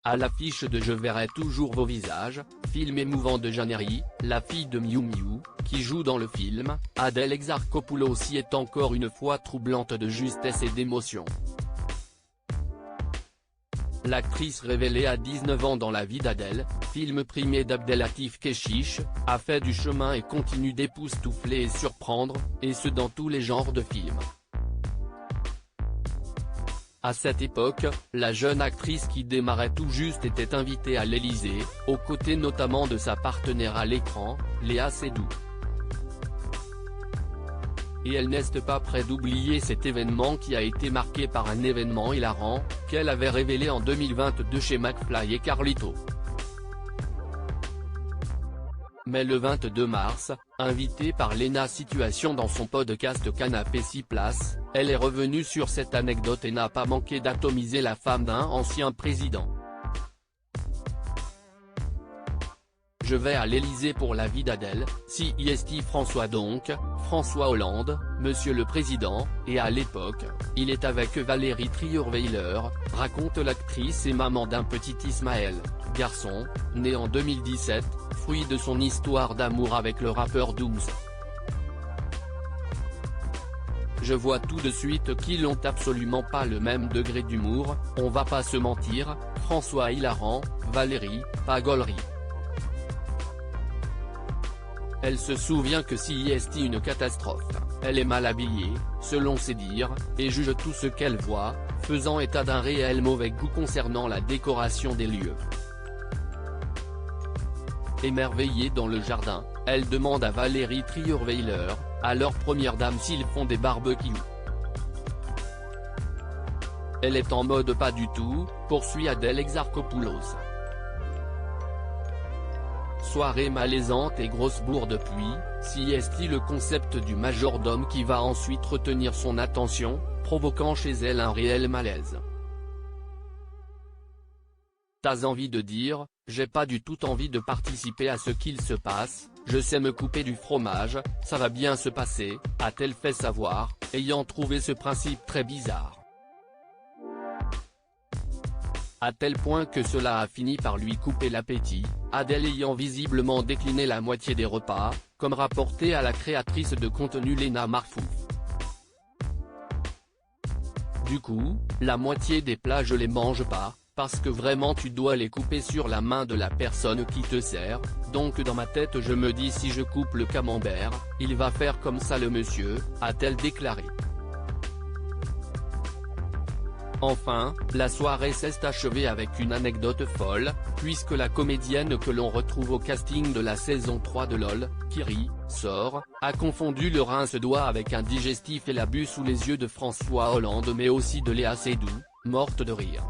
À l'affiche de Je verrai toujours vos visages, film émouvant de Jeannery, la fille de Miu Miu, qui joue dans le film, Adèle Exarchopoulos y est encore une fois troublante de justesse et d'émotion. L'actrice révélée à 19 ans dans La vie d'Adèle, film primé d'Abdelatif Kechiche, a fait du chemin et continue d'époustoufler et surprendre, et ce dans tous les genres de films. À cette époque, la jeune actrice qui démarrait tout juste était invitée à l'Élysée, aux côtés notamment de sa partenaire à l'écran, Léa Seydoux. Et elle n'est pas près d'oublier cet événement qui a été marqué par un événement hilarant, qu'elle avait révélé en 2022 chez McFly et Carlito. Mais le 22 mars, invitée par Léna Situation dans son podcast Canapé 6 places, elle est revenue sur cette anecdote et n'a pas manqué d'atomiser la femme d'un ancien président. Je vais à l'Élysée pour la vie d'Adèle, CIST François donc, François Hollande, Monsieur le Président, et à l'époque, il est avec Valérie Trierweiler, raconte l'actrice et maman d'un petit Ismaël, garçon, né en 2017, fruit de son histoire d'amour avec le rappeur Dooms. Je vois tout de suite qu'ils n'ont absolument pas le même degré d'humour, on va pas se mentir, François hilarant, Valérie, pas gaulerie. Elle se souvient que CIST une catastrophe, elle est mal habillée, selon ses dires, et juge tout ce qu'elle voit, faisant état d'un réel mauvais goût concernant la décoration des lieux. Émerveillée dans le jardin, elle demande à Valérie Trierweiler, alors première dame, s'ils font des barbecues. Elle est en mode pas du tout, poursuit Adèle Exarchopoulos. Soirée malaisante et grosse bourde puis, CIST le concept du majordome qui va ensuite retenir son attention, provoquant chez elle un réel malaise. T'as envie de dire, j'ai pas du tout envie de participer à ce qu'il se passe, je sais me couper du fromage, ça va bien se passer, a-t-elle fait savoir, ayant trouvé ce principe très bizarre. À tel point que cela a fini par lui couper l'appétit, Adèle ayant visiblement décliné la moitié des repas, comme rapporté à la créatrice de contenu Léna Marfouf. Du coup, la moitié des plats je les mange pas, parce que vraiment tu dois les couper sur la main de la personne qui te sert, donc dans ma tête je me dis si je coupe le camembert, il va faire comme ça le monsieur, a-t-elle déclaré. Enfin, la soirée s'est achevée avec une anecdote folle, puisque la comédienne que l'on retrouve au casting de la saison 3 de LOL, Kiri, sort, a confondu le rince-doigt avec un digestif et l'a bu sous les yeux de François Hollande mais aussi de Léa Seydoux, morte de rire.